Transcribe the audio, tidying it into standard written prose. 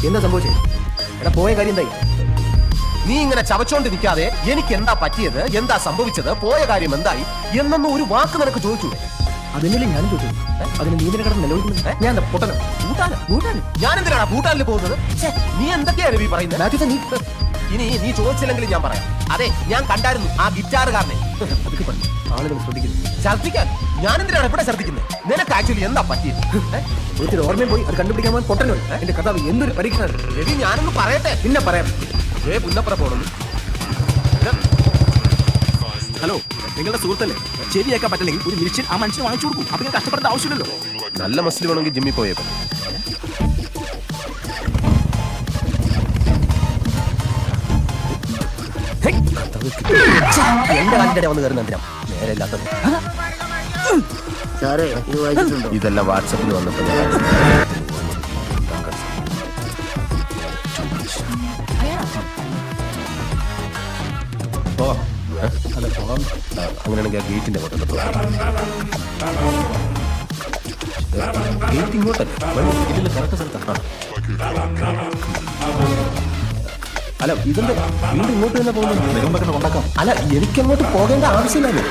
എന്താ സംഭവിച്ചത്? എടാ പോയ കാര്യം എന്തായി? നീ ഇങ്ങനെ ചവച്ചോണ്ട് നിൽക്കാതെ എനിക്ക് എന്താ പറ്റിയത്, എന്താ സംഭവിച്ചത്, പോയ കാര്യം എന്തായി എന്നൊന്നും ഒരു വാക്ക് നിനക്ക് ചോദിച്ചു. അതിനല്ലേ ഞാനും ചോദിച്ചു. അതിന് നീ ഇതിനെ കിടന്ന് നിലവിളിക്കുന്നത്? ഞാൻ എന്താ പൊട്ടനോ? ഭൂട്ടാന് ഞാൻ എന്തിനാണ് ഭൂട്ടാനിൽ പോകുന്നത്? നീ എന്തൊക്കെയാണ് നീ പറയുന്നത്? ഇനി നീ ചോദിച്ചില്ലെങ്കിൽ ഞാൻ പറയാം. അതെ, ഞാൻ കണ്ടായിരുന്നു ആ ഗിറ്റാറുകാരനെ. അതൊക്കെ പറഞ്ഞു ആളുകൾ ശ്രദ്ധിക്കുന്നു. ഛർദ്ദിക്കാൻ ഞാൻ എന്തിനാണ് ഇവിടെ ഛർദ്ദിക്കുന്നത്? നിനക്ക് ആക്ച്വലി എന്താ പറ്റിയത്? ഒത്തിരി ഓർമ്മയും പോയി. അത് കണ്ടുപിടിക്കാൻ പോകാൻ പൊട്ടനോ? എന്റെ കഥാവ് എന്തൊരു പരീക്ഷണം. രവി, ഞാനൊന്ന് പറയട്ടെ. പിന്നെ പറയാം. പുന്നപ്പുറ പോകണം. ഹലോ, നിങ്ങളുടെ സുഹൃത്തല്ലേ? ശരിയാക്കാൻ പറ്റില്ലെങ്കിൽ ഒരു മിനിറ്റ് ആ മനുഷ്യന് വാങ്ങിച്ചു കൊടുക്കും. അപ്പൊ ഞാൻ കഷ്ടപ്പെടേണ്ട ആവശ്യമില്ലല്ലോ. നല്ല മസിൽ വേണമെങ്കിൽ ജിമ്മിൽ പോയേക്കും. എന്റെ കാലിന്റെ വന്ന് കയറുന്ന എന്തിനാ നേരെ ഇല്ലാത്തത്? ഇതെല്ലാം വാട്സപ്പിൽ വന്നപ്പോ അങ്ങനെയാണെങ്കിൽ ആ ഗേറ്റിന്റെ അങ്ങോട്ട് ഗേറ്റ് ഇങ്ങോട്ടല്ലേ? ഇതിന്റെ കറക്റ്റ് സ്ഥലത്താണ്. അല്ല, ഇതെന്താ വീണ്ടും ഇങ്ങോട്ട് തന്നെ പോകുന്നത്? കൊണ്ടാക്കാം. അല്ല, എനിക്കങ്ങോട്ട് പോകേണ്ട ആവശ്യമില്ലല്ലോ.